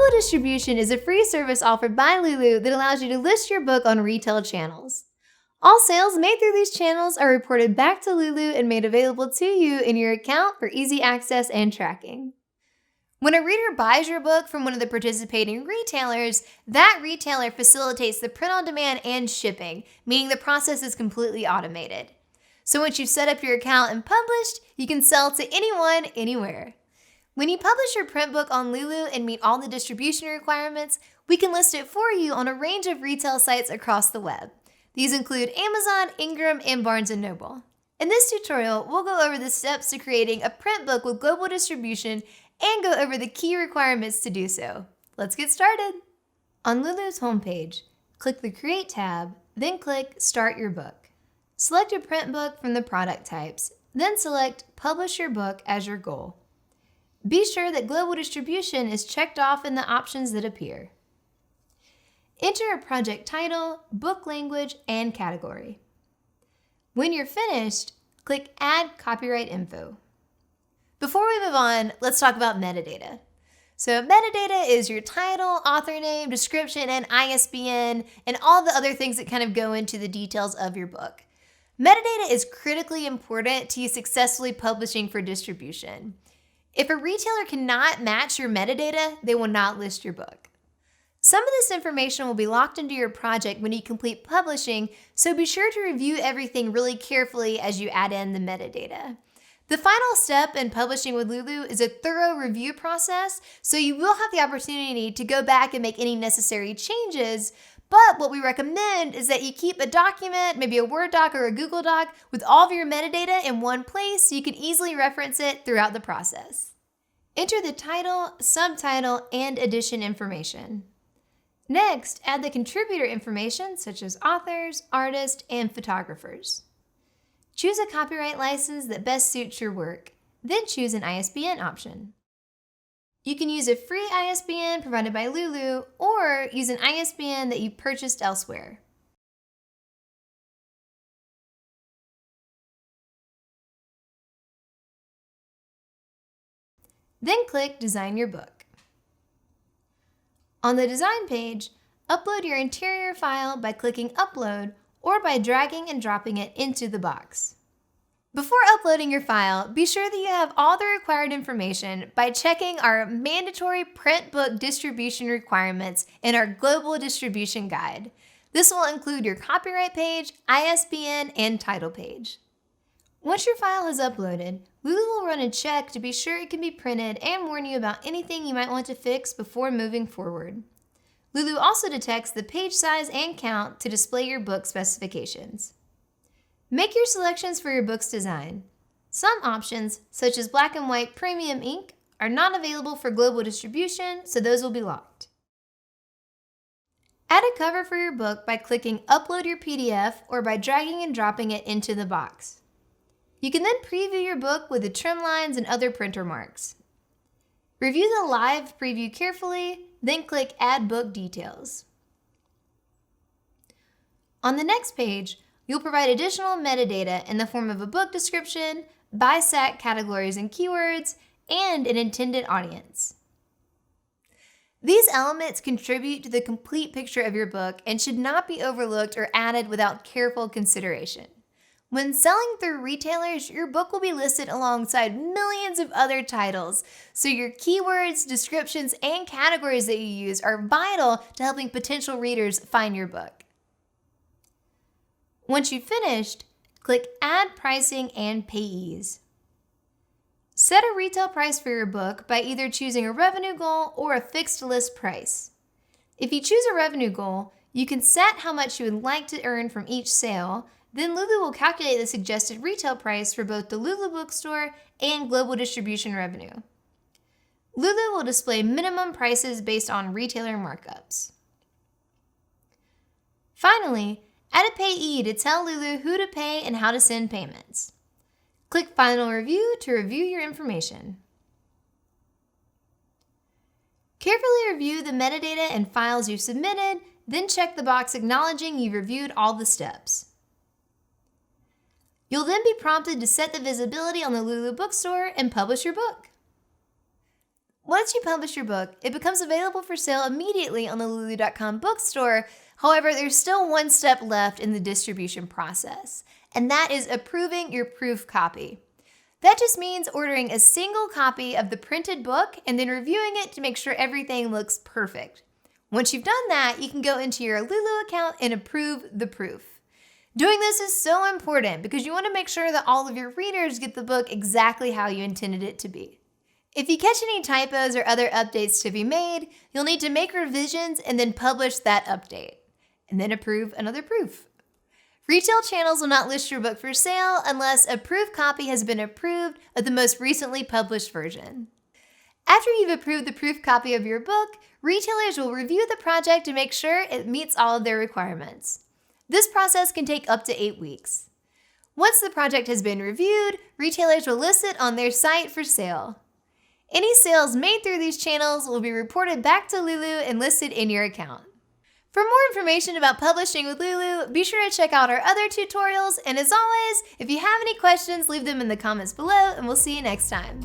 Global distribution is a free service offered by Lulu that allows you to list your book on retail channels. All sales made through these channels are reported back to Lulu and made available to you in your account for easy access and tracking. When a reader buys your book from one of the participating retailers, that retailer facilitates the print on demand and shipping, meaning the process is completely automated. So once you've set up your account and published, you can sell to anyone, anywhere. When you publish your print book on Lulu and meet all the distribution requirements, we can list it for you on a range of retail sites across the web. These include Amazon, Ingram, and Barnes & Noble. In this tutorial, we'll go over the steps to creating a print book with global distribution and go over the key requirements to do so. Let's get started. On Lulu's homepage, click the Create tab, then click Start Your Book. Select a print book from the product types, then select Publish Your Book as your goal. Be sure that global distribution is checked off in the options that appear. Enter a project title, book language, and category. When you're finished, click Add Copyright Info. Before we move on, let's talk about metadata. So metadata is your title, author name, description, and ISBN, and all the other things that kind of go into the details of your book. Metadata is critically important to you successfully publishing for distribution. If a retailer cannot match your metadata, they will not list your book. Some of this information will be locked into your project when you complete publishing, so be sure to review everything really carefully as you add in the metadata. The final step in publishing with Lulu is a thorough review process, so you will have the opportunity to go back and make any necessary changes, but what we recommend is that you keep a document, maybe a Word doc or a Google Doc, with all of your metadata in one place so you can easily reference it throughout the process. Enter the title, subtitle, and edition information. Next, add the contributor information such as authors, artists, and photographers. Choose a copyright license that best suits your work, then choose an ISBN option. You can use a free ISBN provided by Lulu or use an ISBN that you purchased elsewhere. Then click Design Your Book. On the design page, upload your interior file by clicking Upload or by dragging and dropping it into the box. Before uploading your file, be sure that you have all the required information by checking our mandatory print book distribution requirements in our Global Distribution Guide. This will include your copyright page, ISBN, and title page. Once your file is uploaded, Lulu will run a check to be sure it can be printed and warn you about anything you might want to fix before moving forward. Lulu also detects the page size and count to display your book specifications. Make your selections for your book's design. Some options, such as black and white premium ink, are not available for global distribution, so those will be locked. Add a cover for your book by clicking Upload Your PDF or by dragging and dropping it into the box. You can then preview your book with the trim lines and other printer marks. Review the live preview carefully, then click Add Book Details. On the next page, you'll provide additional metadata in the form of a book description, BISAC categories and keywords, and an intended audience. These elements contribute to the complete picture of your book and should not be overlooked or added without careful consideration. When selling through retailers, your book will be listed alongside millions of other titles, so your keywords, descriptions, and categories that you use are vital to helping potential readers find your book. Once you've finished, click Add Pricing and Payees. Set a retail price for your book by either choosing a revenue goal or a fixed list price. If you choose a revenue goal, you can set how much you would like to earn from each sale. Then Lulu will calculate the suggested retail price for both the Lulu bookstore and global distribution revenue. Lulu will display minimum prices based on retailer markups. Finally, add a payee to tell Lulu who to pay and how to send payments. Click Final Review to review your information. Carefully review the metadata and files you've submitted, then check the box acknowledging you've reviewed all the steps. You'll then be prompted to set the visibility on the Lulu bookstore and publish your book. Once you publish your book, it becomes available for sale immediately on the Lulu.com bookstore. However, there's still one step left in the distribution process, and that is approving your proof copy. That just means ordering a single copy of the printed book and then reviewing it to make sure everything looks perfect. Once you've done that, you can go into your Lulu account and approve the proof. Doing this is so important because you want to make sure that all of your readers get the book exactly how you intended it to be. If you catch any typos or other updates to be made, you'll need to make revisions and then publish that update, and then approve another proof. Retail channels will not list your book for sale unless a proof copy has been approved of the most recently published version. After you've approved the proof copy of your book, retailers will review the project to make sure it meets all of their requirements. This process can take up to 8 weeks. Once the project has been reviewed, retailers will list it on their site for sale. Any sales made through these channels will be reported back to Lulu and listed in your account. For more information about publishing with Lulu, be sure to check out our other tutorials, and as always, if you have any questions, leave them in the comments below, and we'll see you next time.